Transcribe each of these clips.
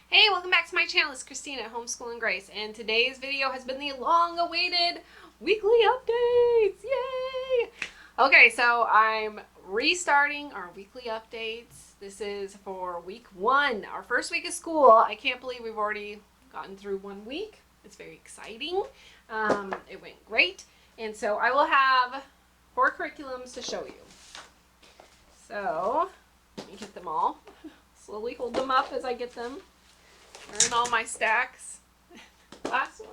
Hey, welcome back to my channel. It's Christina at Homeschool and Grace, and today's video has been the long-awaited weekly updates. Yay! Okay, so I'm restarting our weekly updates. This is for week 1, our first week of school. I can't believe we've already gotten through 1 week. It's very exciting. It went great, and so I will have 4 curriculums to show you. So let me get them all. Slowly hold them up as I get them. They're in all my stacks. Last one.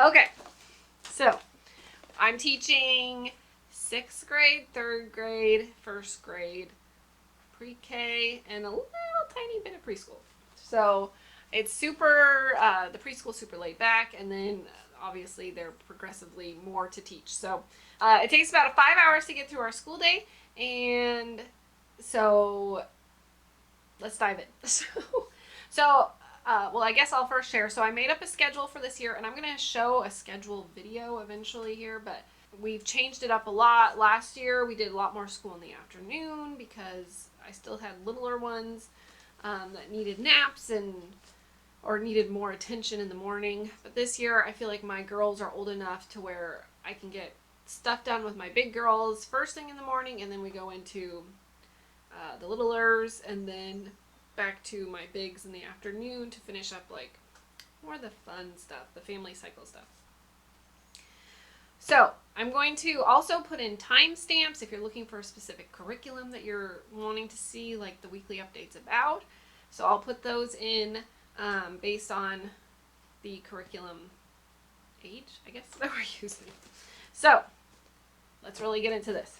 Okay, so I'm teaching 6th grade, 3rd grade, 1st grade, pre-K, and a little tiny bit of preschool. So it's super, the preschool's super laid back, and then obviously they're progressively more to teach. So it takes about 5 hours to get through our school day, and so let's dive in. Well, I guess I'll first share. So I made up a schedule for this year, and I'm going to show a schedule video eventually here, but we've changed it up a lot. Last year we did a lot more school in the afternoon because I still had littler ones that needed naps or needed more attention in the morning. But this year I feel like my girls are old enough to where I can get stuff done with my big girls first thing in the morning, and then we go into the littlers, and then back to my bigs in the afternoon to finish up like more of the fun stuff, the family cycle stuff. So I'm going to also put in timestamps if you're looking for a specific curriculum that you're wanting to see like the weekly updates about. So I'll put those in based on the curriculum age, I guess, that we're using. So let's really get into this.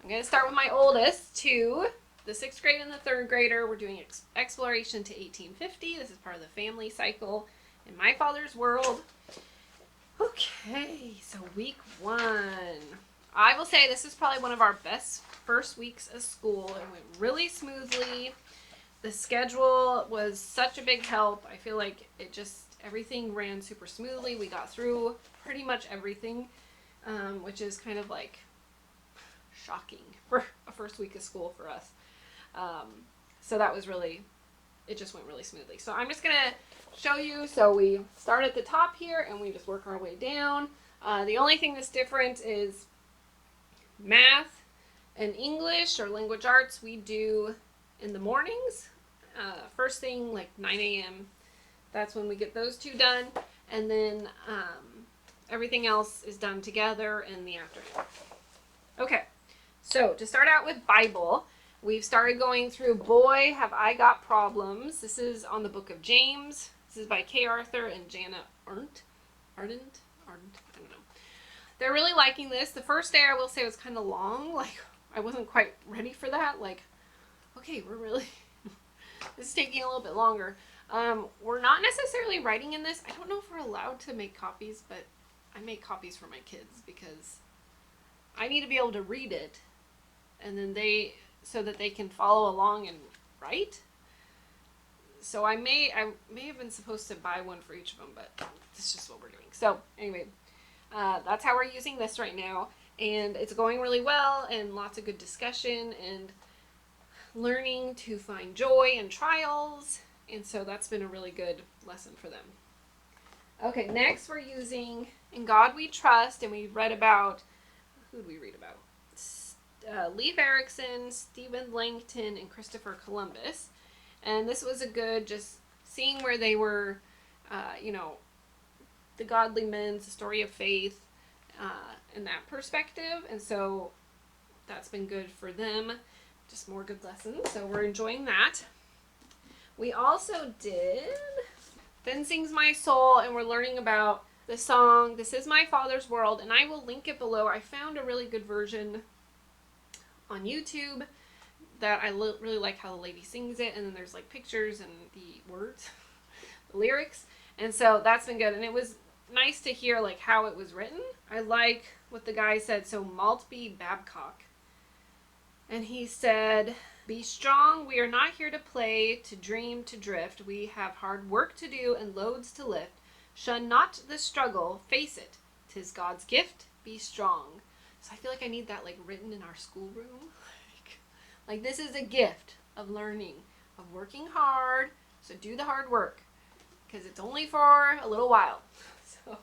I'm going to start with my oldest, 2, the 6th grade and the 3rd grader. We're doing exploration to 1850. This is part of the family cycle in my father's world. Okay, so week 1. I will say this is probably one of our best first weeks of school. It went really smoothly. The schedule was such a big help. I feel like everything ran super smoothly. We got through pretty much everything, which is kind of like shocking for a first week of school for us. So that was it just went really smoothly. So I'm just going to show you. So we start at the top here and we just work our way down. The only thing that's different is math and English or language arts we do in the mornings. First thing like 9 a.m. That's when we get those 2 done. And then everything else is done together in the afternoon. Okay. So to start out with Bible, we've started going through Boy, Have I Got Problems. This is on the book of James. This is by Kay Arthur and Jana Ardent. I don't know. They're really liking this. The first day I will say was kind of long. Like I wasn't quite ready for that. Like, okay, this is taking a little bit longer. We're not necessarily writing in this. I don't know if we're allowed to make copies, but I make copies for my kids because I need to be able to read it. And then so that they can follow along and write. So I may have been supposed to buy one for each of them, but this is just what we're doing. So anyway, that's how we're using this right now, and it's going really well, and lots of good discussion and learning to find joy in trials, and so that's been a really good lesson for them. Okay, next we're using In God We Trust, and we read about, who did we read about? Leif Erikson, Stephen Langton, and Christopher Columbus. And this was a good, just seeing where they were, the godly men, the story of faith, in that perspective. And so that's been good for them. Just more good lessons. So we're enjoying that. We also did Then Sings My Soul, and we're learning about the song, This Is My Father's World, and I will link it below. I found a really good version on YouTube that I really like how the lady sings it, and then there's like pictures and the words, the lyrics, and so that's been good. And it was nice to hear like how it was written. I like what the guy said. So Maltby Babcock, and he said, "Be strong, we are not here to play, to dream, to drift. We have hard work to do and loads to lift. Shun not the struggle, face it, 'tis God's gift, be strong." So I feel like I need that like written in our schoolroom. Like, this is a gift of learning, of working hard. So do the hard work, because it's only for a little while. So,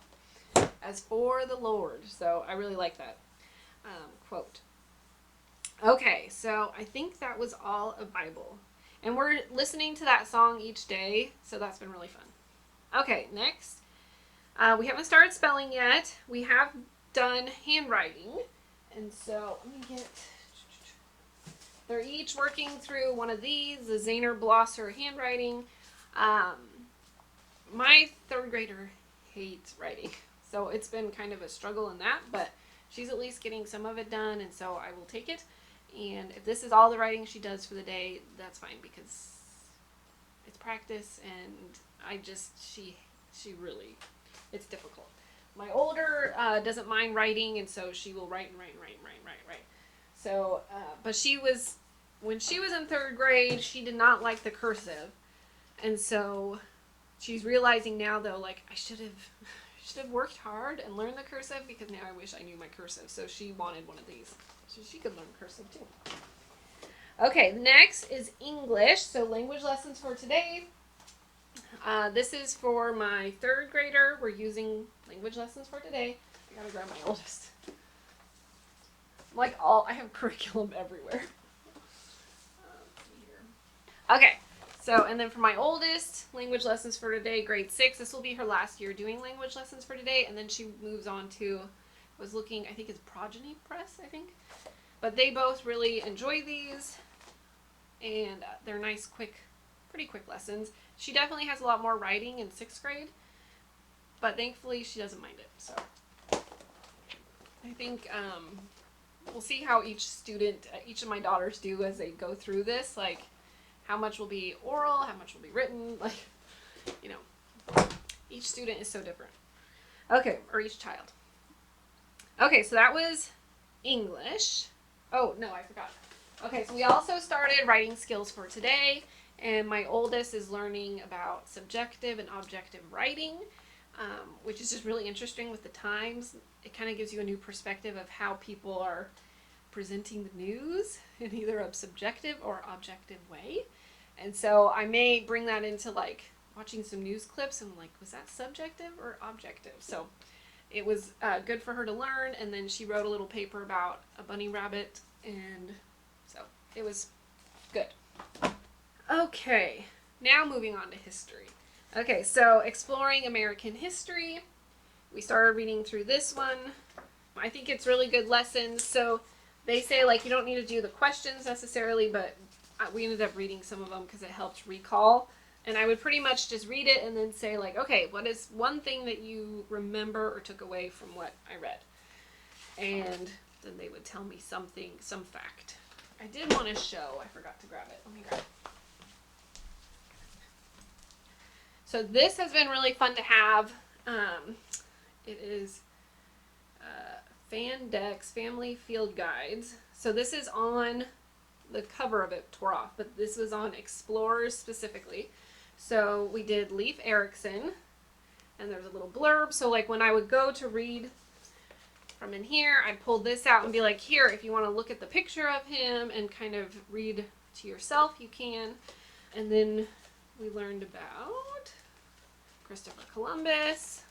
as for the Lord. So I really like that quote. Okay, so I think that was all of Bible. And we're listening to that song each day, so that's been really fun. Okay, next. We haven't started spelling yet. We have done handwriting. And so, let me get... They're each working through one of these, the Zahner Blosser handwriting. My third grader hates writing, so it's been kind of a struggle in that, but she's at least getting some of it done, and so I will take it. And if this is all the writing she does for the day, that's fine, because it's practice, and she really, it's difficult. My older doesn't mind writing, and so she will write and write and write and write and write and write. So, but when she was in third grade, she did not like the cursive, and so she's realizing now, though, like, I should have worked hard and learned the cursive, because now I wish I knew my cursive. So she wanted one of these, so she could learn cursive too. Okay, next is English. So language lessons for today. This is for my third grader. We're using language lessons for today. I gotta grab my oldest. I have curriculum everywhere. Okay, so, and then for my oldest, language lessons for today, grade 6. This will be her last year doing language lessons for today, and then she moves on to, I think it's Progeny Press, I think. But they both really enjoy these, and they're nice, pretty quick lessons. She definitely has a lot more writing in 6th grade, but thankfully she doesn't mind it. So I think we'll see how each of my daughters do as they go through this, like how much will be oral, how much will be written, like, you know, each student is so different. Okay, or each child. Okay, so that was English. Oh, no, I forgot. Okay, so we also started writing skills for today, and my oldest is learning about subjective and objective writing, which is just really interesting with the times. It kind of gives you a new perspective of how people are presenting the news in either a subjective or objective way. And so I may bring that into, like, watching some news clips and, like, was that subjective or objective? So it was good for her to learn, and then she wrote a little paper about a bunny rabbit, and so it was good. Okay, now moving on to history. Okay, so exploring American history. We started reading through this one. I think it's really good lessons. So they say, like, you don't need to do the questions necessarily, but we ended up reading some of them because it helped recall. And I would pretty much just read it and then say, like, okay, what is one thing that you remember or took away from what I read? And then they would tell me something, some fact. I did want to show. I forgot to grab it. Let me grab it. So this has been really fun to have. It is Fandex Family Field Guides. So this is on, the cover of it tore off, but this was on Explorers specifically. So we did Leif Erikson, and there's a little blurb. So, like, when I would go to read from in here, I'd pull this out and be like, here, if you want to look at the picture of him and kind of read to yourself, you can. And then we learned about Christopher Columbus,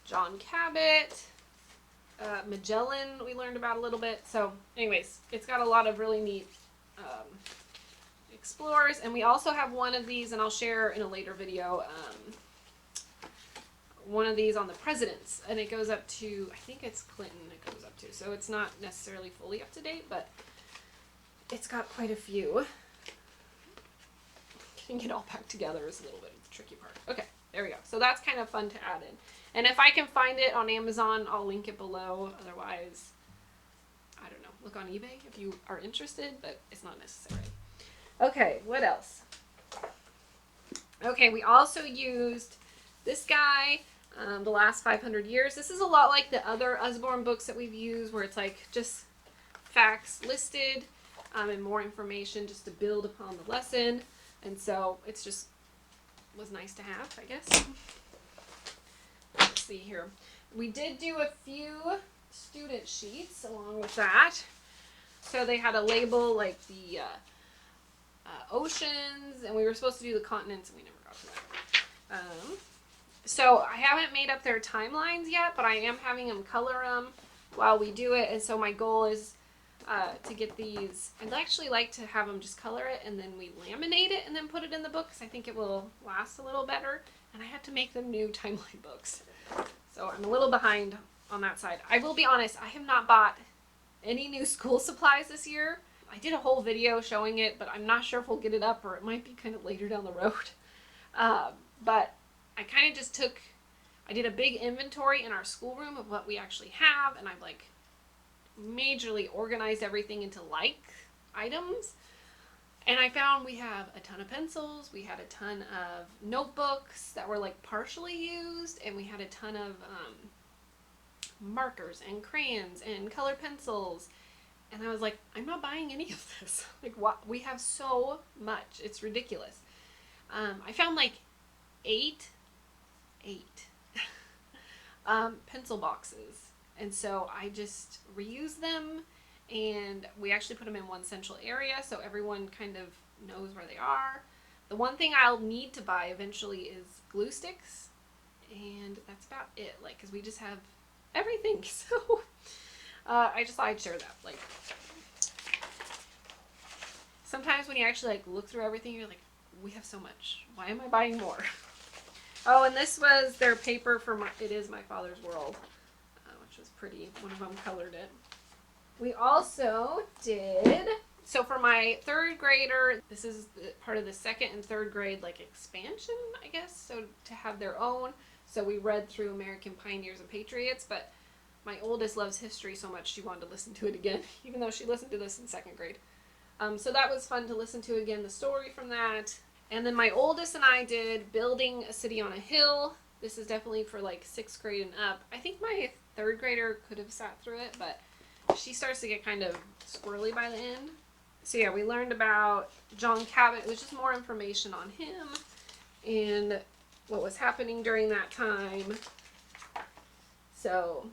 John Cabot, Magellan we learned about a little bit. So anyways, it's got a lot of really neat explorers, and we also have one of these, and I'll share in a later video, one of these on the presidents, and it goes up to, I think it's Clinton it goes up to, so it's not necessarily fully up to date, but it's got quite a few. Getting it all back together is a little bit of the tricky part. Okay, there we go. So that's kind of fun to add in. And if I can find it on Amazon, I'll link it below. Otherwise, I don't know, look on eBay if you are interested, but it's not necessary. Okay, what else? Okay, we also used this guy, The Last 500 Years. This is a lot like the other Usborne books that we've used, where it's like just facts listed and more information just to build upon the lesson. And so it's just was nice to have, I guess. Let's see here. We did do a few student sheets along with that. So they had a label like the oceans, and we were supposed to do the continents, and we never got to that. So I haven't made up their timelines yet, but I am having them color them while we do it. And so my goal is to get these. I'd actually like to have them just color it, and then we laminate it, and then put it in the book, because I think it will last a little better. And I had to make them new timeline books. So I'm a little behind on that side. I will be honest, I have not bought any new school supplies this year. I did a whole video showing it, but I'm not sure if we'll get it up, or it might be kind of later down the road. But I kind of just I did a big inventory in our schoolroom of what we actually have, and I've like majorly organized everything into like items. And I found we have a ton of pencils, we had a ton of notebooks that were like partially used, and we had a ton of markers and crayons and colored pencils. And I was like, I'm not buying any of this. Like, what? We have so much. It's ridiculous. I found like eight pencil boxes. And so I just reused them, and we actually put them in one central area so everyone kind of knows where they are. The one thing I'll need to buy eventually is glue sticks, and that's about it. Like, because we just have everything. So I just thought I'd share that. Like, sometimes when you actually like look through everything, you're like, we have so much. Why am I buying more? Oh, and this was their paper for It Is My Father's World, which was pretty. One of them colored it. We also did, so for my third grader, this is part of the second and third grade like expansion, I guess, so to have their own. So we read through American Pioneers and Patriots, but my oldest loves history so much she wanted to listen to it again, even though she listened to this in second grade. So that was fun to listen to again, the story from that. And then my oldest and I did Building a City on a Hill. This is definitely for like 6th grade and up. I think my third grader could have sat through it, but she starts to get kind of squirrely by the end. So yeah, we learned about John Cabot. It was just more information on him and what was happening during that time. So,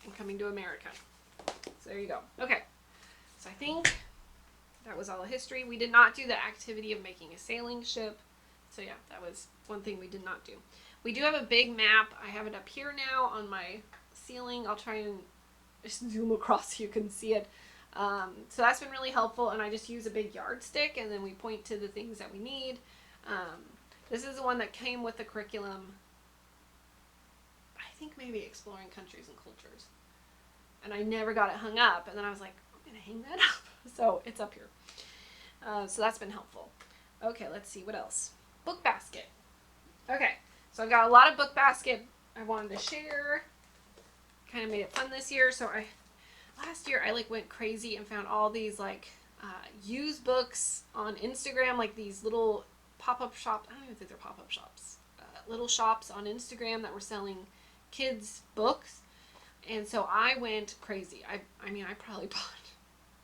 and coming to America. So there you go. Okay, so I think that was all the history. We did not do the activity of making a sailing ship. So yeah, that was one thing we did not do. We do have a big map. I have it up here now on my ceiling. I'll try and just zoom across so you can see it. So that's been really helpful, and I just use a big yardstick, and then we point to the things that we need. This is the one that came with the curriculum. I think maybe Exploring Countries and Cultures. And I never got it hung up, and then I was like, I'm going to hang that up. So it's up here. So that's been helpful. Okay, let's see, what else? Book basket. Okay, so I've got a lot of book basket I wanted to share. Kind of made it fun this year. So last year I like went crazy and found all these like used books on Instagram, like these little pop-up shops. I don't even think they're pop-up shops. Little shops on Instagram that were selling kids books. And so I went crazy. I mean, I probably bought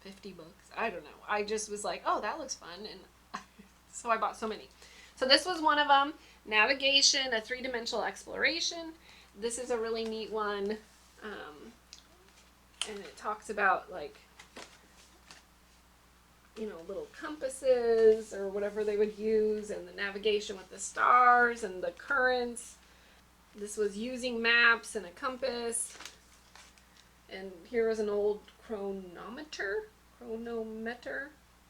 50 books. I don't know. I just was like, oh, that looks fun. And so I bought so many. So this was one of them. Navigation, a 3-dimensional exploration. This is a really neat one. And it talks about like, you know, little compasses or whatever they would use, and the navigation with the stars and the currents. This was using maps and a compass. And here was an old chronometer,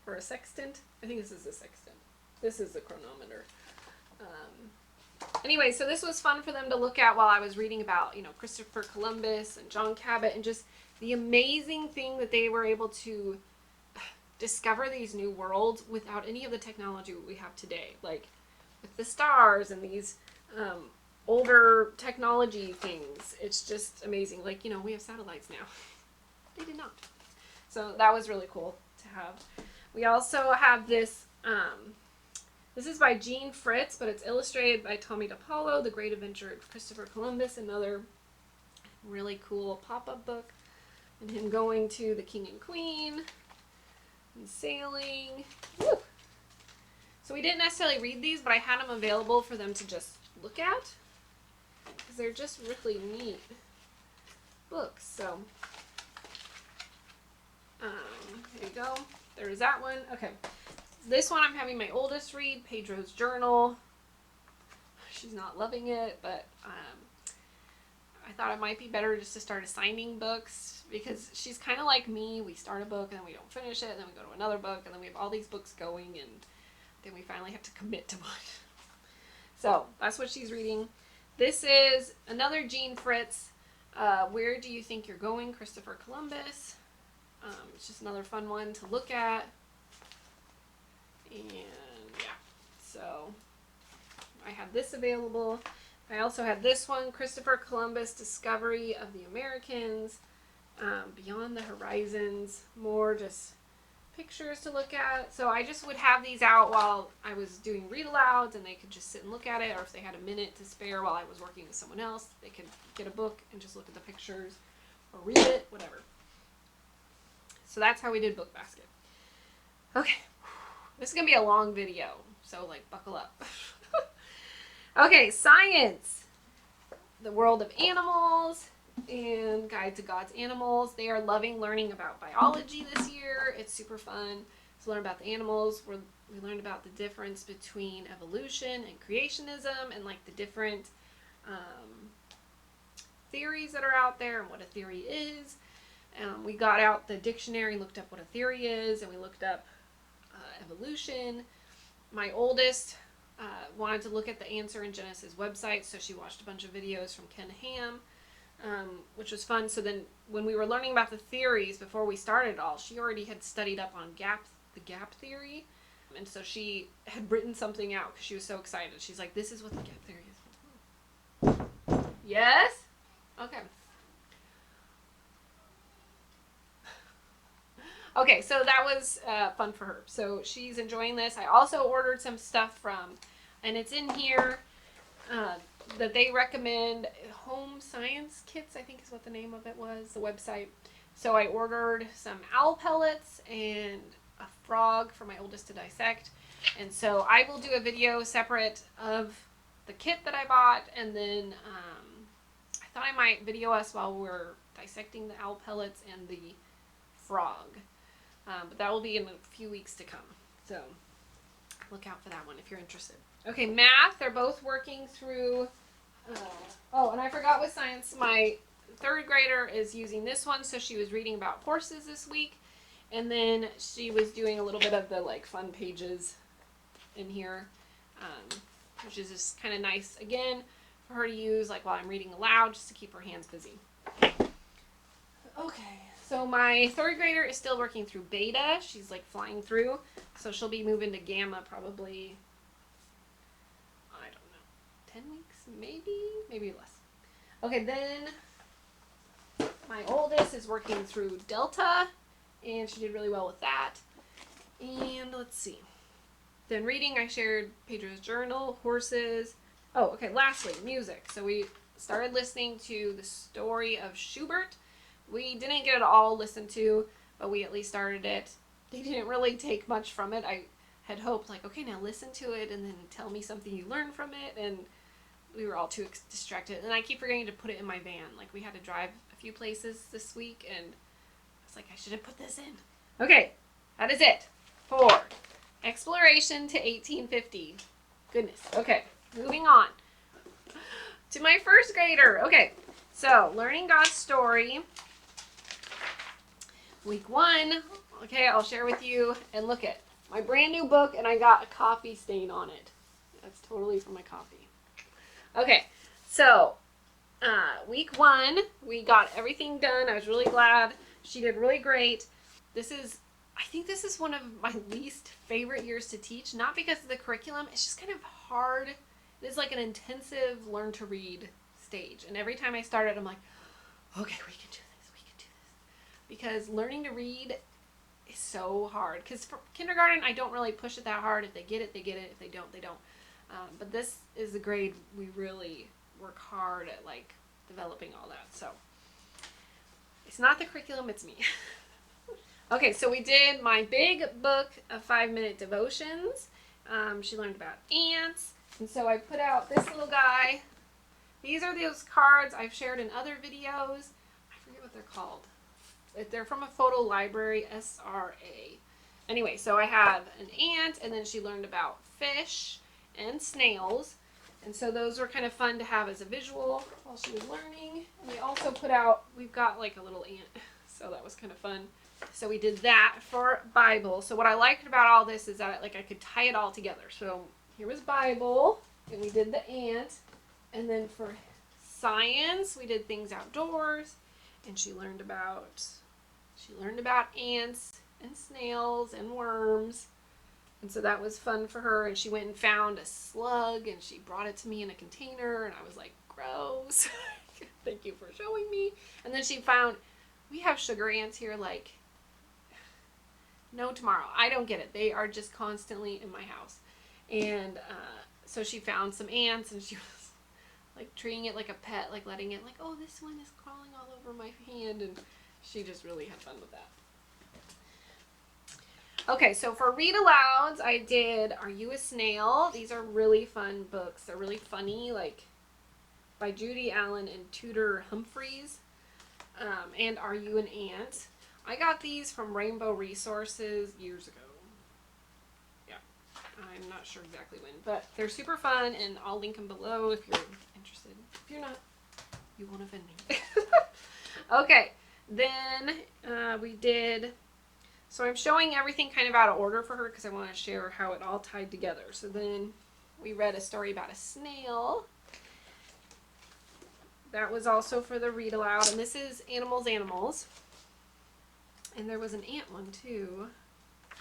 or a sextant. I think this is a sextant. This is the chronometer. Anyway, so this was fun for them to look at while I was reading about, you know, Christopher Columbus and John Cabot, and just the amazing thing that they were able to discover these new worlds without any of the technology we have today. Like with the stars and these older technology things. It's just amazing. Like, you know, we have satellites now. They did not. So that was really cool to have. We also have this, this is by Jean Fritz, but it's illustrated by Tommy DePaulo, The Great Adventure of Christopher Columbus, another really cool pop-up book. And him going to the King and Queen and sailing. Woo! So we didn't necessarily read these, but I had them available for them to just look at, because they're just really neat books. So go. There's that one. Okay. This one I'm having my oldest read, Pedro's Journal. She's not loving it, but I thought it might be better just to start assigning books because she's kind of like me. We start a book and then we don't finish it, and then we go to another book, and then we have all these books going, and then we finally have to commit to one. So that's what she's reading. This is another Jean Fritz. Where Do You Think You're Going? Christopher Columbus. It's just another fun one to look at. And yeah, so I have this available. I also have this one, Christopher Columbus, Discovery of the Americans, Beyond the Horizons, more just pictures to look at. So I just would have these out while I was doing read alouds, and they could just sit and look at it, or if they had a minute to spare while I was working with someone else, they could get a book and just look at the pictures or read it, whatever. So that's how we did Book Basket. Okay, this is going to be a long video, so like buckle up. Okay, science. The World of Animals and Guide to God's Animals. They are loving learning about biology this year. It's super fun to learn about the animals. We learned about the difference between evolution and creationism, and like the different theories that are out there and what a theory is. We got out the dictionary, looked up what a theory is, and we looked up evolution. My oldest wanted to look at the Answer in Genesis website, so she watched a bunch of videos from Ken Ham, which was fun. So then when we were learning about the theories before we started it all, she already had studied up on the gap theory, and so she had written something out because she was so excited. She's like, this is what the gap theory is. Yes? Okay. Okay, so that was fun for her. So she's enjoying this. I also ordered some stuff from, and it's in here, that they recommend. Home Science Kits, I think is what the name of it was, the website. So I ordered some owl pellets and a frog for my oldest to dissect. And so I will do a video separate of the kit that I bought, and then I thought I might video us while we're dissecting the owl pellets and the frog. But that will be in a few weeks to come. So look out for that one if you're interested. Okay, math. They're both working through. Oh, and I forgot with science. My third grader is using this one. So she was reading about horses this week. And then she was doing a little bit of the like fun pages in here, which is just kind of nice, again, for her to use like while I'm reading aloud, just to keep her hands busy. Okay. So my third grader is still working through beta. She's like flying through. So she'll be moving to gamma probably, I don't know, 10 weeks, maybe less. Okay, then my oldest is working through delta, and she did really well with that. And let's see. Then reading, I shared Pedro's Journal, horses. Oh, okay, lastly, music. So we started listening to the story of Schubert. We didn't get it all listened to, but we at least started it. They didn't really take much from it. I had hoped, like, okay, now listen to it and then tell me something you learned from it. And we were all too distracted. And I keep forgetting to put it in my van. Like, we had to drive a few places this week, and I was like, I should have put this in. Okay, that is it for Exploration to 1850. Goodness. Okay, moving on to my first grader. Okay, so learning God's story. Week 1, okay, I'll share with you, and look at my brand new book, and I got a coffee stain on it. That's totally from my coffee. Okay, so week 1, we got everything done. I was really glad. She did really great. I think this is one of my least favorite years to teach, not because of the curriculum. It's just kind of hard. It is like an intensive learn to read stage, and every time I start it, I'm like, okay, we can do this. Because learning to read is so hard. Because for kindergarten, I don't really push it that hard. If they get it, they get it. If they don't, they don't. But this is the grade we really work hard at, like, developing all that. So it's not the curriculum, it's me. Okay, so we did my big book of 5-minute devotions. She learned about ants. And so I put out this little guy. These are those cards I've shared in other videos. I forget what they're called. They're from a photo library, SRA. Anyway, so I have an ant, and then she learned about fish and snails. And so those were kind of fun to have as a visual while she was learning. And we also put out, we've got like a little ant, so that was kind of fun. So we did that for Bible. So what I liked about all this is that like I could tie it all together. So here was Bible, and we did the ant. And then for science, we did things outdoors, and she learned about ants and snails and worms. And so that was fun for her. And she went and found a slug, and she brought it to me in a container, and I was like, gross. Thank you for showing me. And then she found, we have sugar ants here like no tomorrow. I don't get it. They are just constantly in my house. And so she found some ants, and she was like treating it like a pet, like letting it like, oh, this one is crawling all over my hand. And she just really had fun with that. Okay, so for read alouds, I did Are You a Snail? These are really fun books. They're really funny, like by Judy Allen and Tudor Humphreys. And Are You an Ant? I got these from Rainbow Resources years ago. Yeah, I'm not sure exactly when, but they're super fun, and I'll link them below if you're interested. If you're not, you won't offend me. Okay, then we did... So I'm showing everything kind of out of order for her because I want to share how it all tied together. So then we read a story about a snail. That was also for the read aloud. And this is Animals, Animals. And there was an ant one too.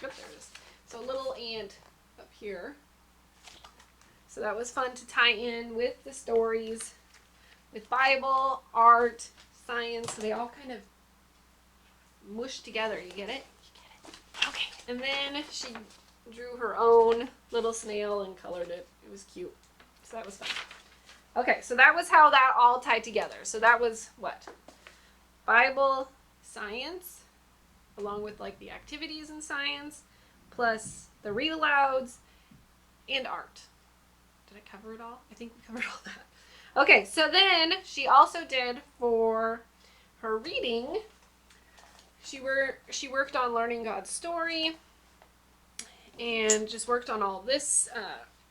Yep, there it is. So a little ant up here. So that was fun to tie in with the stories, with Bible, art, science. So they all kind of mushed together. You get it? Okay, and then she drew her own little snail and colored it. It was cute. So that was fun. Okay, so that was how that all tied together. So that was what? Bible, science, along with like the activities in science, plus the read alouds, and art. Did I cover it all? I think we covered all that. Okay, so then she also did for her reading, she worked on learning God's story, and just worked on all this,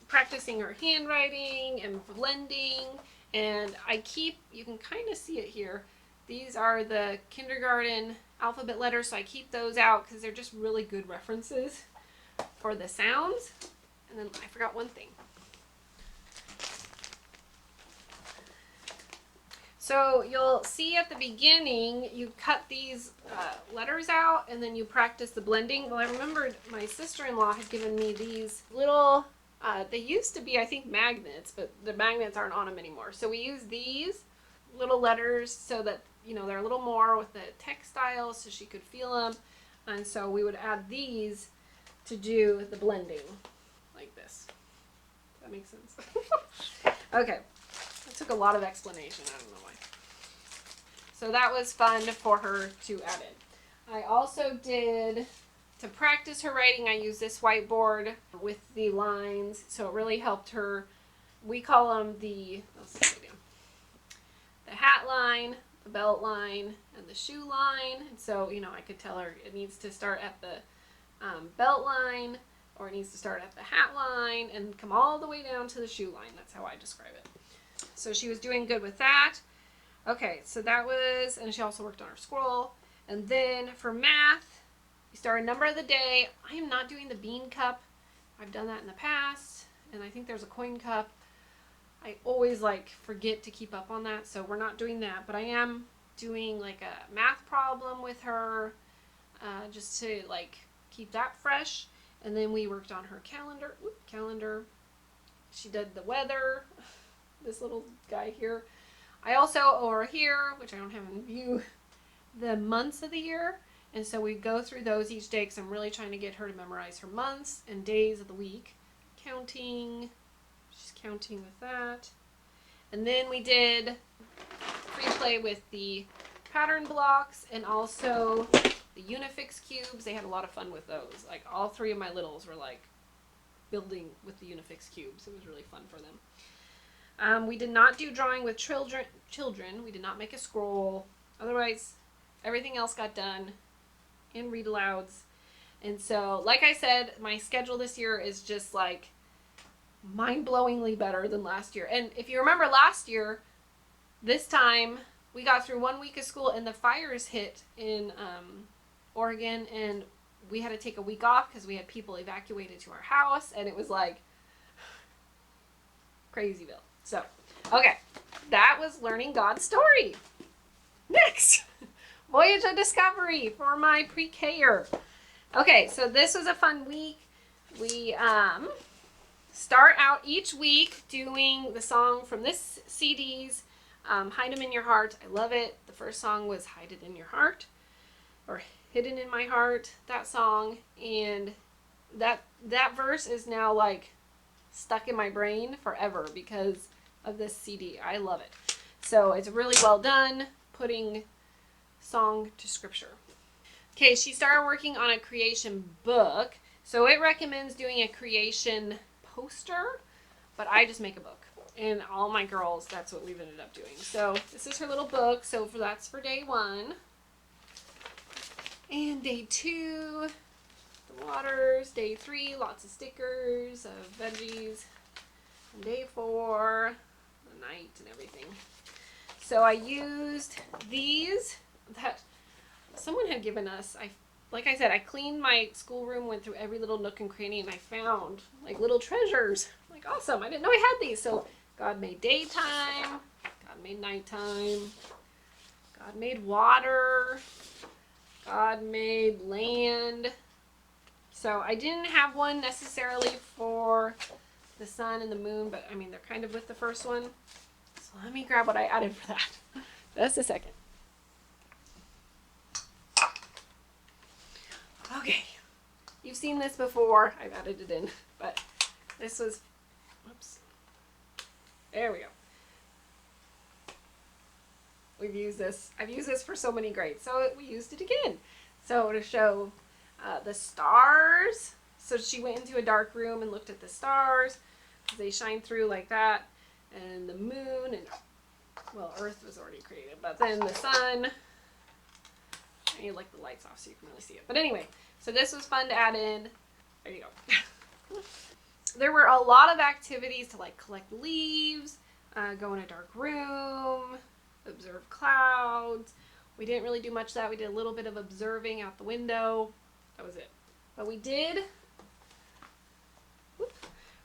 practicing her handwriting and blending. And you can kind of see it here. These are the kindergarten alphabet letters, so I keep those out because they're just really good references for the sounds. And then I forgot one thing. So you'll see at the beginning, you cut these letters out, and then you practice the blending. Well, I remembered my sister-in-law had given me these little, they used to be, I think, magnets, but the magnets aren't on them anymore. So we use these little letters so that, you know, they're a little more with the textile so she could feel them. And so we would add these to do the blending, like this. Does that make sense? Okay. That took a lot of explanation. I don't know why. So that was fun for her to add in. I also did, to practice her writing, I used this whiteboard with the lines. So it really helped her. We call them the hat line, the belt line, and the shoe line. And so, you know, I could tell her it needs to start at the belt line, or it needs to start at the hat line and come all the way down to the shoe line. That's how I describe it. So she was doing good with that. Okay, so that was, and she also worked on her scroll. And then for math, we started number of the day. I am not doing the bean cup. I've done that in the past, and I think there's a coin cup. I always forget to keep up on that, so we're not doing that. But I am doing like a math problem with her, just to keep that fresh. And then we worked on her calendar. She did the weather. This little guy here. I also, over here, which I don't have in view, the months of the year. And so we go through those each day because I'm really trying to get her to memorize her months and days of the week. Counting. She's counting with that. And then we did free play with the pattern blocks and also the Unifix cubes. They had a lot of fun with those. All three of my littles were building with the Unifix cubes. It was really fun for them. We did not do drawing with children. We did not make a scroll. Otherwise, everything else got done in read alouds. And so, like I said, my schedule this year is just like mind-blowingly better than last year. And if you remember last year, this time we got through 1 week of school and the fires hit in Oregon, and we had to take a week off because we had people evacuated to our house, and it was like crazyville. So, okay, that was learning God's story. Next, Voyage of Discovery for my pre-K-er. Okay, so this was a fun week. We start out each week doing the song from this CD's Hide 'Em in Your Heart. I love it. The first song was Hide It in Your Heart, or Hidden in My Heart, that song. And that verse is now like stuck in my brain forever because of this CD. I love it. So it's really well done putting song to scripture. Okay, she started working on a creation book. So it recommends doing a creation poster, but I just make a book. And all my girls, that's what we've ended up doing. So this is her little book. So that's for day 1. And day 2, the waters. Day 3, lots of stickers of veggies. And day 4, the night and everything. So I used these that someone had given us. Like I said, I cleaned my schoolroom, went through every little nook and cranny, and I found like little treasures. Like, awesome, I didn't know I had these. So God made daytime, God made nighttime, God made water, God made land. So I didn't have one necessarily for the sun and the moon, but I mean, they're kind of with the first one. So let me grab what I added for that. Just a second. Okay, you've seen this before. I've added it in, but this was, whoops. There we go. We've used this. I've used this for so many grades, so we used it again. So to show the stars. So she went into a dark room and looked at the stars. They shine through like that. And the moon, and well, Earth was already created, but then the sun. I need like the lights off so you can really see it. But anyway, so this was fun to add in. There you go. There were a lot of activities to like collect leaves, go in a dark room, observe clouds. We didn't really do much of that. We did a little bit of observing out the window. That was it. But we did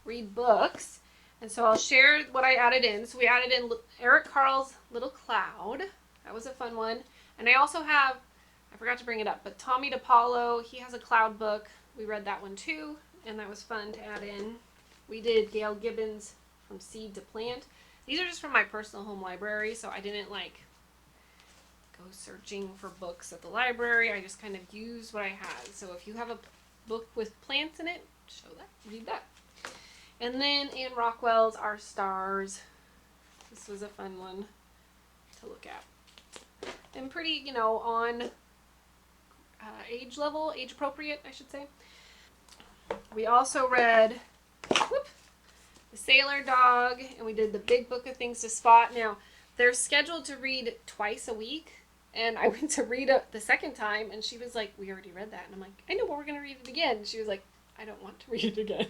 read books. And so I'll share what I added in. So we added in Eric Carle's Little Cloud. That was a fun one. And I also have, I forgot to bring it up, but Tommy DePaulo, he has a cloud book. We read that one too, and that was fun to add in. We did Gail Gibbons From Seed to Plant. These are just from my personal home library, so I didn't like go searching for books at the library. I just kind of used what I had. So if you have a book with plants in it, show that, read that. And then Anne Rockwell's Our Stars. This was a fun one to look at. And pretty, you know, on age level, age appropriate, I should say. We also read The Sailor Dog, and we did The Big Book of Things to Spot. Now, they're scheduled to read twice a week, and I went to read it the second time, and she was like, we already read that. And I'm like, I know, but we're going to read it again. And she was like, I don't want to read it again.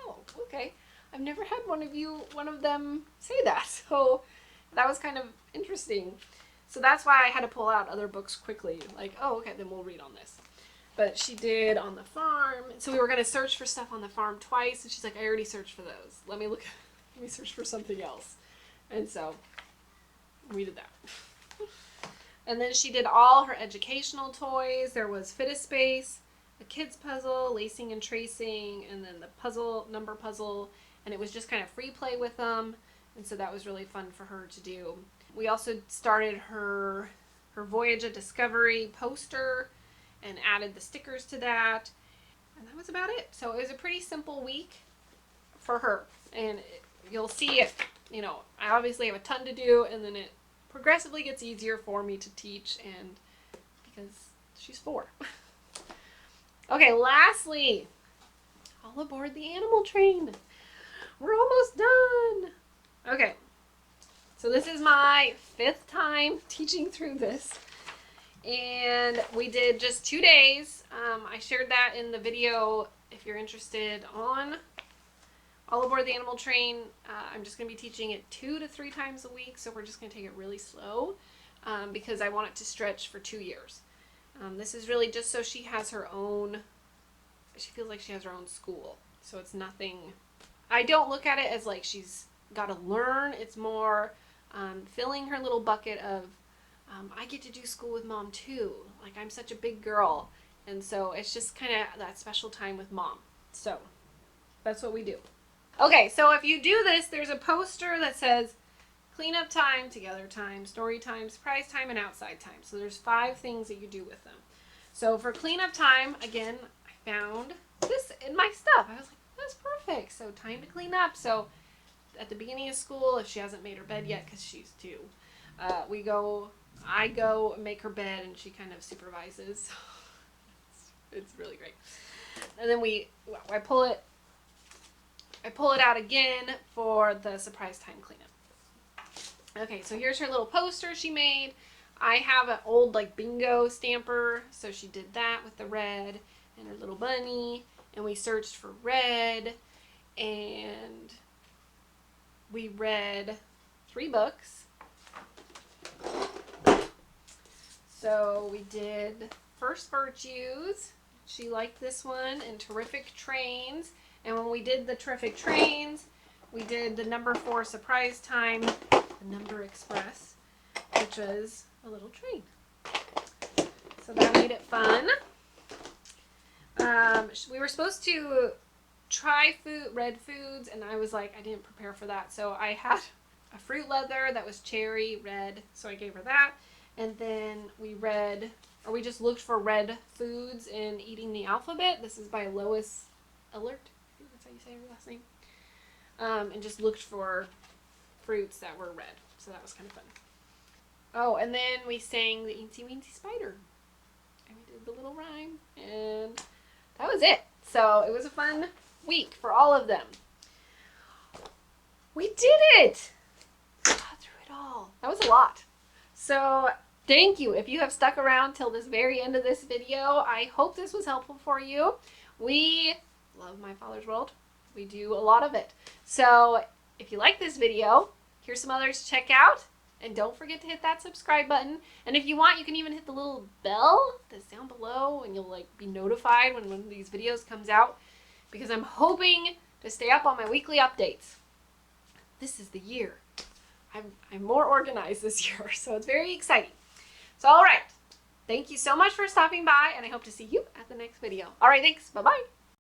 Oh, okay. I've never had one of them say that. So that was kind of interesting. So that's why I had to pull out other books quickly. Like, oh, okay, then we'll read on this. But she did On the Farm. So we were going to search for stuff on the farm twice. And she's like, I already searched for those. Let me search for something else. And so we did that. And then she did all her educational toys. There was Fit a Space, a kid's puzzle, lacing and tracing, and then the puzzle, number puzzle. And it was just kind of free play with them. And so that was really fun for her to do. We also started her Voyage of Discovery poster and added the stickers to that. And that was about it. So it was a pretty simple week for her. And you'll see it, you know, I obviously have a ton to do, and then it progressively gets easier for me to teach, and because she's 4. Okay, lastly, all aboard the animal train. We're almost done. Okay, so this is my 5th time teaching through this, and we did just 2 days. I shared that in the video if you're interested on All Aboard the Animal Train. I'm just going to be teaching it 2 to 3 times a week, so we're just going to take it really slow because I want it to stretch for 2 years. This is really just so she has her own, she feels like she has her own school. So it's nothing, I don't look at it as like she's got to learn. It's more filling her little bucket of, I get to do school with mom too. Like, I'm such a big girl. And so it's just kind of that special time with mom. So that's what we do. Okay, so if you do this, there's a poster that says cleanup time, together time, story time, surprise time, and outside time. So there's 5 things that you do with them. So for cleanup time, again, I found this in my stuff. I was like, that's perfect. So time to clean up. So at the beginning of school, if she hasn't made her bed yet, because she's 2, I go make her bed, and she kind of supervises. It's really great. And then I pull it out again for the surprise time cleanup. Okay, so here's her little poster she made. I have an old like bingo stamper, so she did that with the red and her little bunny, and we searched for red, and we read 3 books. So we did First Virtues. She liked this one, and Terrific Trains. And when we did the Terrific Trains, we did the number 4 surprise time, the Number Express, which was a little train. So that made it fun. We were supposed to try red foods, and I was like, I didn't prepare for that. So I had a fruit leather that was cherry red, so I gave her that. And then we just looked for red foods in Eating the Alphabet. This is by Lois Ehlert. I think that's how you say her last name. And just looked for fruits that were red. So that was kind of fun. Oh, and then we sang the Eensy Weensy Spider. And we did the little rhyme. And that was it. So it was a fun week for all of them. We did it! We got through it all. That was a lot. So thank you. If you have stuck around till this very end of this video, I hope this was helpful for you. We love My Father's World. We do a lot of it. So if you like this video, here's some others to check out. And don't forget to hit that subscribe button. And if you want, you can even hit the little bell that's down below, and you'll be notified when one of these videos comes out, because I'm hoping to stay up on my weekly updates. This is the year. I'm more organized this year, so it's very exciting. So, all right. Thank you so much for stopping by, and I hope to see you at the next video. All right, thanks. Bye-bye.